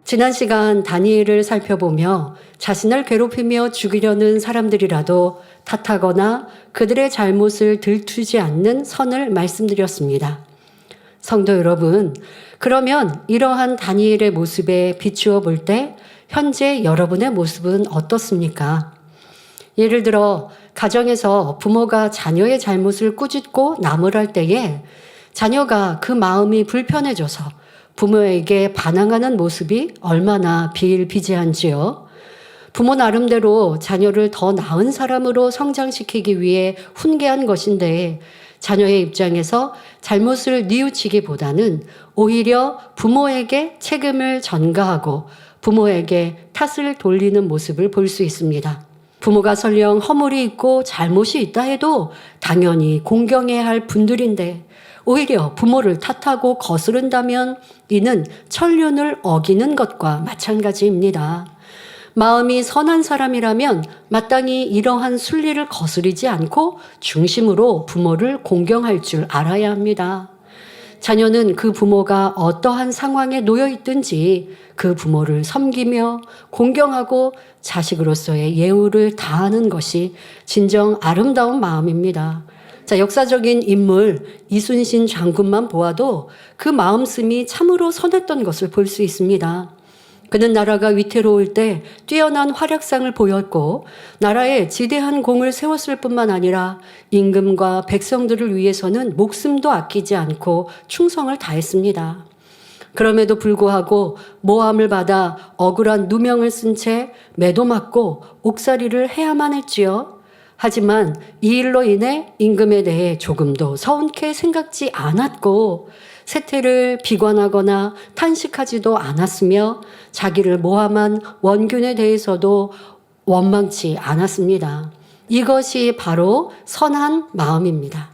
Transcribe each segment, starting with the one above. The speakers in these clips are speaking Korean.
지난 시간 다니엘을 살펴보며 자신을 괴롭히며 죽이려는 사람들이라도 탓하거나 그들의 잘못을 들추지 않는 선을 말씀드렸습니다. 성도 여러분, 그러면 이러한 다니엘의 모습에 비추어 볼 때 현재 여러분의 모습은 어떻습니까? 예를 들어 가정에서 부모가 자녀의 잘못을 꾸짖고 나무랄 때에 자녀가 그 마음이 불편해져서 부모에게 반항하는 모습이 얼마나 비일비재한지요. 부모 나름대로 자녀를 더 나은 사람으로 성장시키기 위해 훈계한 것인데 자녀의 입장에서 잘못을 뉘우치기보다는 오히려 부모에게 책임을 전가하고 부모에게 탓을 돌리는 모습을 볼 수 있습니다. 부모가 설령 허물이 있고 잘못이 있다 해도 당연히 공경해야 할 분들인데 오히려 부모를 탓하고 거스른다면 이는 천륜을 어기는 것과 마찬가지입니다. 마음이 선한 사람이라면 마땅히 이러한 순리를 거스르지 않고 중심으로 부모를 공경할 줄 알아야 합니다. 자녀는 그 부모가 어떠한 상황에 놓여 있든지 그 부모를 섬기며 공경하고 자식으로서의 예우를 다하는 것이 진정 아름다운 마음입니다. 자, 역사적인 인물 이순신 장군만 보아도 그 마음씀이 참으로 선했던 것을 볼 수 있습니다. 그는 나라가 위태로울 때 뛰어난 활약상을 보였고 나라에 지대한 공을 세웠을 뿐만 아니라 임금과 백성들을 위해서는 목숨도 아끼지 않고 충성을 다했습니다. 그럼에도 불구하고 모함을 받아 억울한 누명을 쓴 채 매도 맞고 옥살이를 해야만 했지요. 하지만 이 일로 인해 임금에 대해 조금도 서운케 생각지 않았고 세태를 비관하거나 탄식하지도 않았으며 자기를 모함한 원균에 대해서도 원망치 않았습니다. 이것이 바로 선한 마음입니다.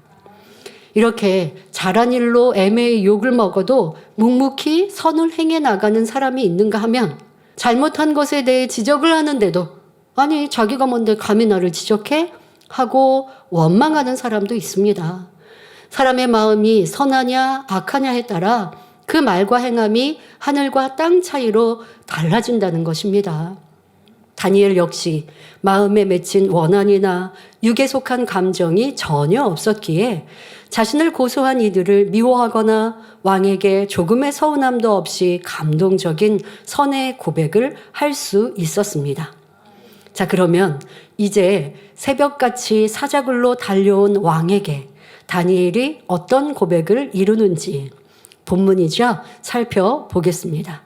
이렇게 잘한 일로 애매히 욕을 먹어도 묵묵히 선을 행해 나가는 사람이 있는가 하면 잘못한 것에 대해 지적을 하는데도 아니 자기가 뭔데 감히 나를 지적해? 하고 원망하는 사람도 있습니다. 사람의 마음이 선하냐 악하냐에 따라 그 말과 행함이 하늘과 땅 차이로 달라진다는 것입니다. 다니엘 역시 마음에 맺힌 원한이나 육에 속한 감정이 전혀 없었기에 자신을 고소한 이들을 미워하거나 왕에게 조금의 서운함도 없이 감동적인 선의 고백을 할 수 있었습니다. 자, 그러면 이제 새벽같이 사자굴로 달려온 왕에게 다니엘이 어떤 고백을 이루는지 본문이죠. 살펴보겠습니다.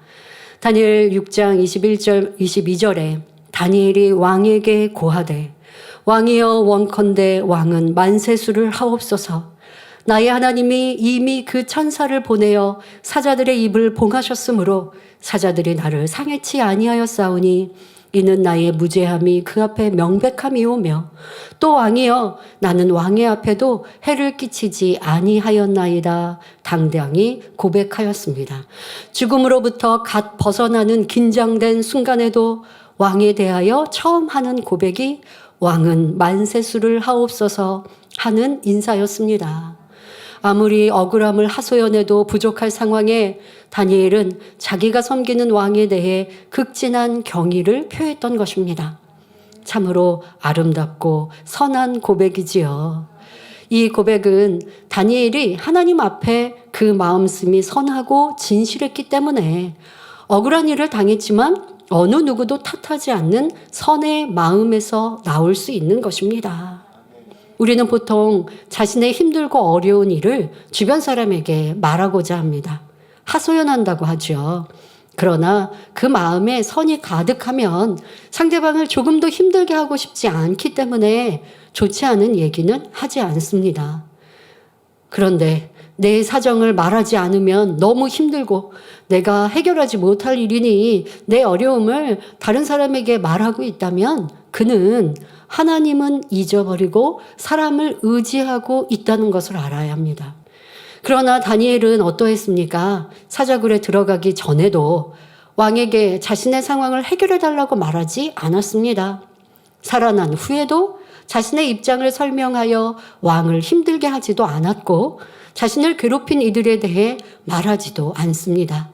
다니엘 6장 21절 22절에 다니엘이 왕에게 고하되 왕이여 원컨대 왕은 만세수를 하옵소서. 나의 하나님이 이미 그 천사를 보내어 사자들의 입을 봉하셨으므로 사자들이 나를 상해치 아니하였사오니 이는 나의 무죄함이 그 앞에 명백함이오며 또 왕이여 나는 왕의 앞에도 해를 끼치지 아니하였나이다 당당히 고백하였습니다. 죽음으로부터 갓 벗어나는 긴장된 순간에도 왕에 대하여 처음 하는 고백이 왕은 만세수를 하옵소서 하는 인사였습니다. 아무리 억울함을 하소연해도 부족할 상황에 다니엘은 자기가 섬기는 왕에 대해 극진한 경의를 표했던 것입니다. 참으로 아름답고 선한 고백이지요. 이 고백은 다니엘이 하나님 앞에 그 마음씀이 선하고 진실했기 때문에 억울한 일을 당했지만 어느 누구도 탓하지 않는 선의 마음에서 나올 수 있는 것입니다. 우리는 보통 자신의 힘들고 어려운 일을 주변 사람에게 말하고자 합니다. 하소연한다고 하죠. 그러나 그 마음에 선이 가득하면 상대방을 조금도 힘들게 하고 싶지 않기 때문에 좋지 않은 얘기는 하지 않습니다. 그런데 내 사정을 말하지 않으면 너무 힘들고 내가 해결하지 못할 일이니 내 어려움을 다른 사람에게 말하고 있다면 그는 하나님은 잊어버리고 사람을 의지하고 있다는 것을 알아야 합니다. 그러나 다니엘은 어떠했습니까? 사자굴에 들어가기 전에도 왕에게 자신의 상황을 해결해달라고 말하지 않았습니다. 살아난 후에도 자신의 입장을 설명하여 왕을 힘들게 하지도 않았고 자신을 괴롭힌 이들에 대해 말하지도 않습니다.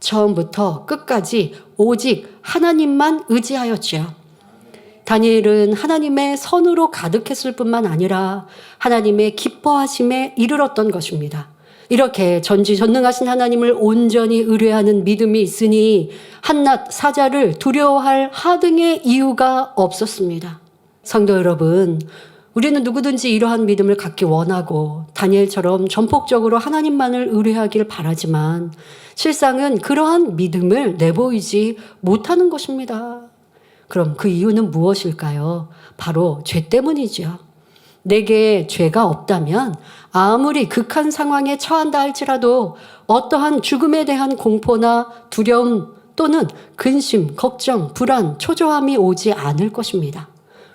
처음부터 끝까지 오직 하나님만 의지하였지요. 다니엘은 하나님의 선으로 가득했을 뿐만 아니라 하나님의 기뻐하심에 이르렀던 것입니다. 이렇게 전지전능하신 하나님을 온전히 의뢰하는 믿음이 있으니 한낱 사자를 두려워할 하등의 이유가 없었습니다. 성도 여러분, 우리는 누구든지 이러한 믿음을 갖기 원하고 다니엘처럼 전폭적으로 하나님만을 의뢰하길 바라지만 실상은 그러한 믿음을 내보이지 못하는 것입니다. 그럼 그 이유는 무엇일까요? 바로 죄 때문이죠. 내게 죄가 없다면 아무리 극한 상황에 처한다 할지라도 어떠한 죽음에 대한 공포나 두려움 또는 근심, 걱정, 불안, 초조함이 오지 않을 것입니다.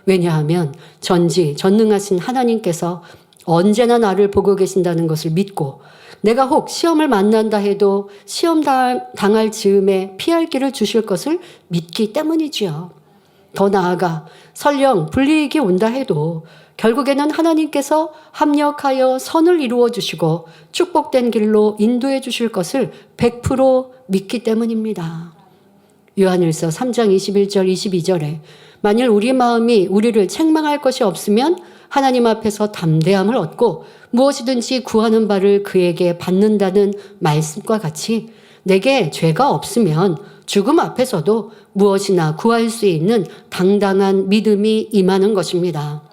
왜냐하면 전지전능하신 하나님께서 언제나 나를 보고 계신다는 것을 믿고 내가 혹 시험을 만난다 해도 시험 당할 즈음에 피할 길을 주실 것을 믿기 때문이지요. 더 나아가 설령 불이익이 온다 해도 결국에는 하나님께서 합력하여 선을 이루어 주시고 축복된 길로 인도해 주실 것을 100% 믿기 때문입니다. 요한일서 3장 21절 22절에 만일 우리 마음이 우리를 책망할 것이 없으면 하나님 앞에서 담대함을 얻고 무엇이든지 구하는 바를 그에게 받는다는 말씀과 같이 내게 죄가 없으면 죽음 앞에서도 무엇이나 구할 수 있는 당당한 믿음이 임하는 것입니다.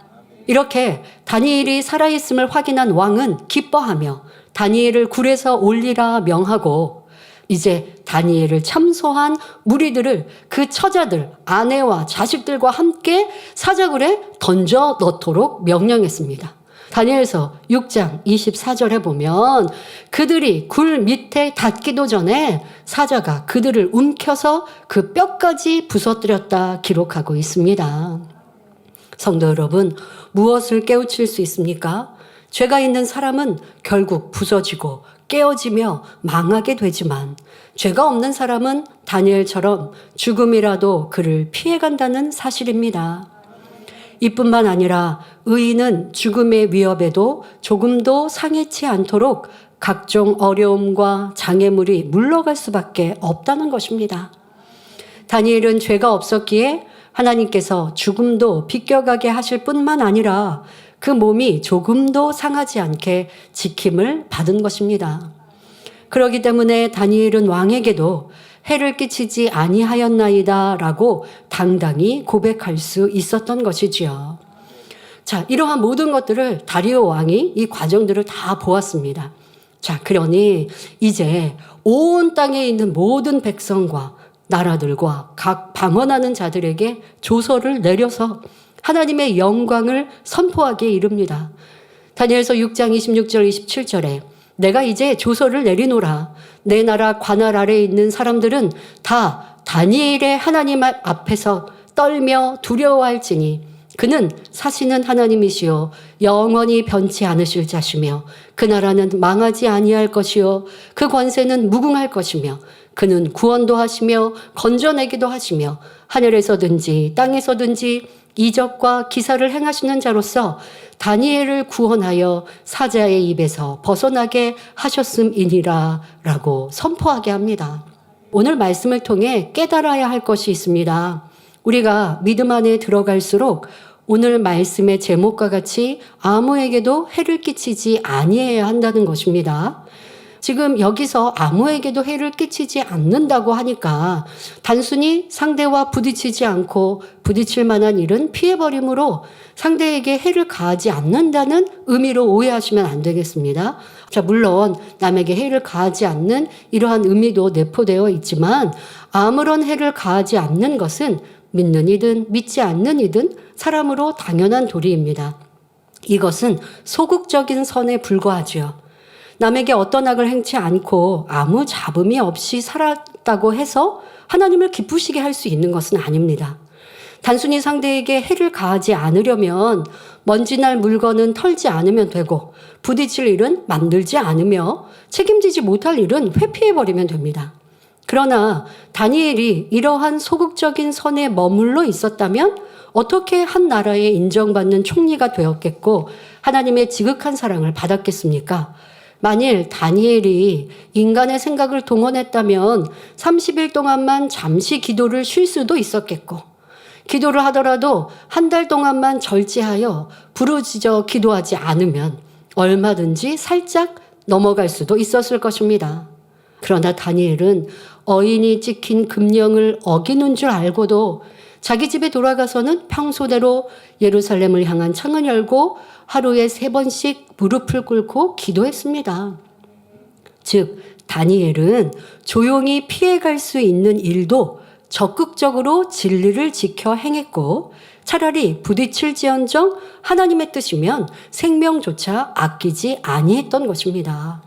이렇게 다니엘이 살아있음을 확인한 왕은 기뻐하며 다니엘을 굴에서 올리라 명하고 이제 다니엘을 참소한 무리들을 그 처자들, 아내와 자식들과 함께 사자굴에 던져 넣도록 명령했습니다. 다니엘서 6장 24절에 보면 그들이 굴 밑에 닿기도 전에 사자가 그들을 움켜서 그 뼈까지 부서뜨렸다 기록하고 있습니다. 성도 여러분, 무엇을 깨우칠 수 있습니까? 죄가 있는 사람은 결국 부서지고 깨어지며 망하게 되지만 죄가 없는 사람은 다니엘처럼 죽음이라도 그를 피해간다는 사실입니다. 이뿐만 아니라 의인은 죽음의 위협에도 조금도 상해치 않도록 각종 어려움과 장애물이 물러갈 수밖에 없다는 것입니다. 다니엘은 죄가 없었기에 하나님께서 죽음도 비껴가게 하실 뿐만 아니라 그 몸이 조금도 상하지 않게 지킴을 받은 것입니다. 그렇기 때문에 다니엘은 왕에게도 해를 끼치지 아니하였나이다 라고 당당히 고백할 수 있었던 것이지요. 자, 이러한 모든 것들을 다리오 왕이 이 과정들을 다 보았습니다. 자, 그러니 이제 온 땅에 있는 모든 백성과 나라들과 각 방언하는 자들에게 조서를 내려서 하나님의 영광을 선포하기에 이릅니다. 다니엘서 6장 26절 27절에 내가 이제 조서를 내리노라. 내 나라 관할 아래에 있는 사람들은 다 다니엘의 하나님 앞에서 떨며 두려워할지니 그는 사시는 하나님이시요 영원히 변치 않으실 자시며 그 나라는 망하지 아니할 것이요 그 권세는 무궁할 것이며 그는 구원도 하시며 건져내기도 하시며 하늘에서든지 땅에서든지 이적과 기사를 행하시는 자로서 다니엘을 구원하여 사자의 입에서 벗어나게 하셨음이니라 라고 선포하게 합니다. 오늘 말씀을 통해 깨달아야 할 것이 있습니다. 우리가 믿음 안에 들어갈수록 오늘 말씀의 제목과 같이 아무에게도 해를 끼치지 아니해야 한다는 것입니다. 지금 여기서 아무에게도 해를 끼치지 않는다고 하니까 단순히 상대와 부딪히지 않고 부딪힐 만한 일은 피해버림으로 상대에게 해를 가하지 않는다는 의미로 오해하시면 안 되겠습니다. 자, 물론 남에게 해를 가하지 않는 이러한 의미도 내포되어 있지만 아무런 해를 가하지 않는 것은 믿는 이든 믿지 않는 이든 사람으로 당연한 도리입니다. 이것은 소극적인 선에 불과하지요. 남에게 어떤 악을 행치 않고 아무 잡음이 없이 살았다고 해서 하나님을 기쁘시게 할 수 있는 것은 아닙니다. 단순히 상대에게 해를 가하지 않으려면 먼지날 물건은 털지 않으면 되고 부딪힐 일은 만들지 않으며 책임지지 못할 일은 회피해버리면 됩니다. 그러나 다니엘이 이러한 소극적인 선에 머물러 있었다면 어떻게 한 나라에 인정받는 총리가 되었겠고 하나님의 지극한 사랑을 받았겠습니까? 만일 다니엘이 인간의 생각을 동원했다면 30일 동안만 잠시 기도를 쉴 수도 있었겠고, 기도를 하더라도 한 달 동안만 절제하여 부르짖어 기도하지 않으면 얼마든지 살짝 넘어갈 수도 있었을 것입니다. 그러나 다니엘은 어인이 찍힌 금령을 어기는 줄 알고도 자기 집에 돌아가서는 평소대로 예루살렘을 향한 창을 열고 하루에 3번씩 무릎을 꿇고 기도했습니다. 즉, 다니엘은 조용히 피해갈 수 있는 일도 적극적으로 진리를 지켜 행했고, 차라리 부딪힐지언정 하나님의 뜻이면 생명조차 아끼지 아니했던 것입니다.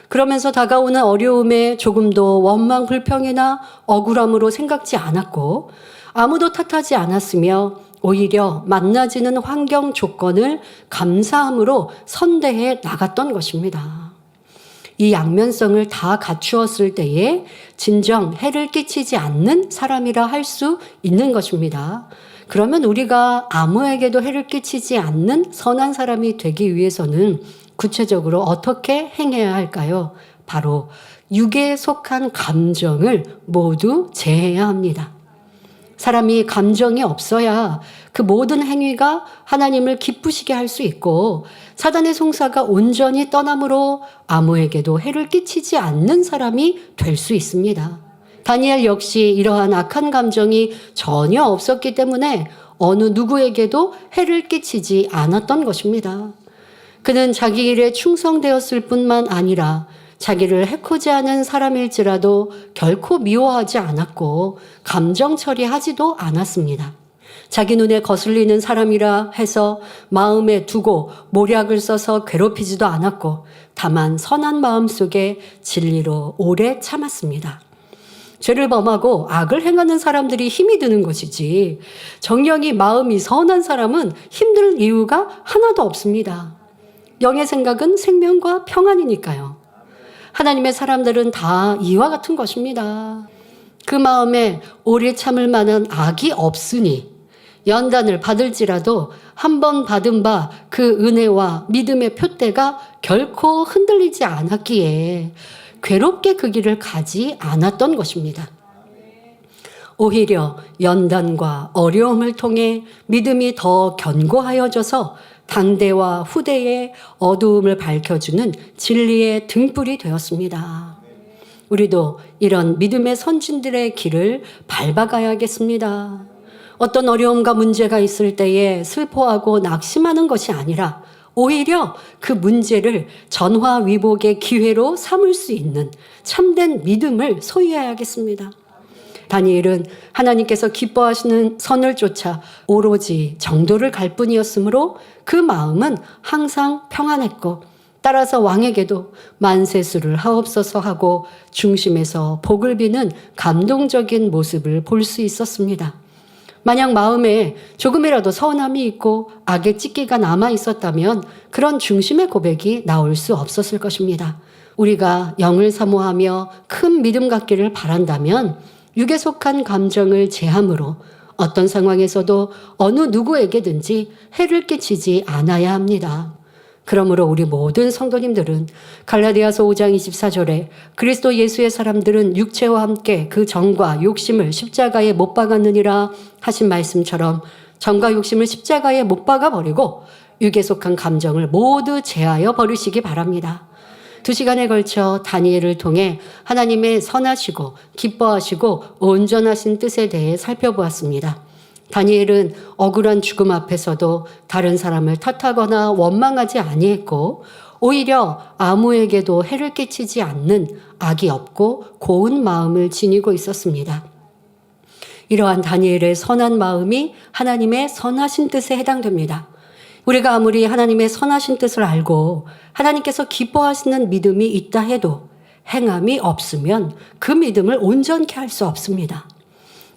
그러면서 다가오는 어려움에 조금도 원망, 불평이나 억울함으로 생각지 않았고, 아무도 탓하지 않았으며 오히려 만나지는 환경 조건을 감사함으로 선대해 나갔던 것입니다. 이 양면성을 다 갖추었을 때에 진정 해를 끼치지 않는 사람이라 할 수 있는 것입니다. 그러면 우리가 아무에게도 해를 끼치지 않는 선한 사람이 되기 위해서는 구체적으로 어떻게 행해야 할까요? 바로 육에 속한 감정을 모두 제해야 합니다. 사람이 감정이 없어야 그 모든 행위가 하나님을 기쁘시게 할 수 있고, 사단의 송사가 온전히 떠남으로 아무에게도 해를 끼치지 않는 사람이 될 수 있습니다. 다니엘 역시 이러한 악한 감정이 전혀 없었기 때문에 어느 누구에게도 해를 끼치지 않았던 것입니다. 그는 자기 일에 충성되었을 뿐만 아니라 자기를 해코지 하는 사람일지라도 결코 미워하지 않았고 감정 처리하지도 않았습니다. 자기 눈에 거슬리는 사람이라 해서 마음에 두고 모략을 써서 괴롭히지도 않았고, 다만 선한 마음 속에 진리로 오래 참았습니다. 죄를 범하고 악을 행하는 사람들이 힘이 드는 것이지, 정령이 마음이 선한 사람은 힘들 이유가 하나도 없습니다. 영의 생각은 생명과 평안이니까요. 하나님의 사람들은 다 이와 같은 것입니다. 그 마음에 오래 참을 만한 악이 없으니 연단을 받을지라도 한 번 받은 바 그 은혜와 믿음의 표대가 결코 흔들리지 않았기에 괴롭게 그 길을 가지 않았던 것입니다. 오히려 연단과 어려움을 통해 믿음이 더 견고하여져서 당대와 후대의 어두움을 밝혀주는 진리의 등불이 되었습니다. 우리도 이런 믿음의 선진들의 길을 밟아가야겠습니다. 어떤 어려움과 문제가 있을 때에 슬퍼하고 낙심하는 것이 아니라 오히려 그 문제를 전화위복의 기회로 삼을 수 있는 참된 믿음을 소유해야겠습니다. 다니엘은 하나님께서 기뻐하시는 선을 쫓아 오로지 정도를 갈 뿐이었으므로 그 마음은 항상 평안했고, 따라서 왕에게도 만세수를 하옵소서 하고 중심에서 복을 비는 감동적인 모습을 볼 수 있었습니다. 만약 마음에 조금이라도 서운함이 있고 악의 찌기가 남아 있었다면 그런 중심의 고백이 나올 수 없었을 것입니다. 우리가 영을 사모하며 큰 믿음 갖기를 바란다면 육에 속한 감정을 제함으로 어떤 상황에서도 어느 누구에게든지 해를 끼치지 않아야 합니다. 그러므로 우리 모든 성도님들은 갈라디아서 5장 24절에 그리스도 예수의 사람들은 육체와 함께 그 정과 욕심을 십자가에 못 박았느니라 하신 말씀처럼 정과 욕심을 십자가에 못 박아 버리고 육에 속한 감정을 모두 제하여 버리시기 바랍니다. 2시간에 걸쳐 다니엘을 통해 하나님의 선하시고 기뻐하시고 온전하신 뜻에 대해 살펴보았습니다. 다니엘은 억울한 죽음 앞에서도 다른 사람을 탓하거나 원망하지 아니했고, 오히려 아무에게도 해를 끼치지 않는 악이 없고 고운 마음을 지니고 있었습니다. 이러한 다니엘의 선한 마음이 하나님의 선하신 뜻에 해당됩니다. 우리가 아무리 하나님의 선하신 뜻을 알고 하나님께서 기뻐하시는 믿음이 있다 해도 행함이 없으면 그 믿음을 온전케 할 수 없습니다.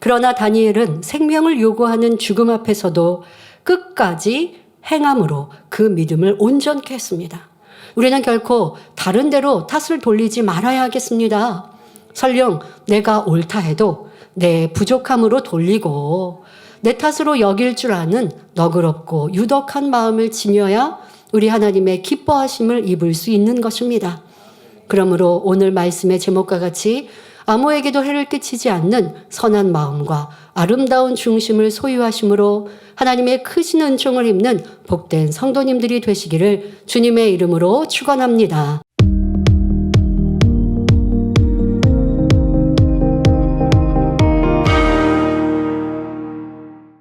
그러나 다니엘은 생명을 요구하는 죽음 앞에서도 끝까지 행함으로 그 믿음을 온전케 했습니다. 우리는 결코 다른 데로 탓을 돌리지 말아야 하겠습니다. 설령 내가 옳다 해도 내 부족함으로 돌리고 내 탓으로 여길 줄 아는 너그럽고 유덕한 마음을 지녀야 우리 하나님의 기뻐하심을 입을 수 있는 것입니다. 그러므로 오늘 말씀의 제목과 같이 아무에게도 해를 끼치지 않는 선한 마음과 아름다운 중심을 소유하심으로 하나님의 크신 은총을 입는 복된 성도님들이 되시기를 주님의 이름으로 축원합니다.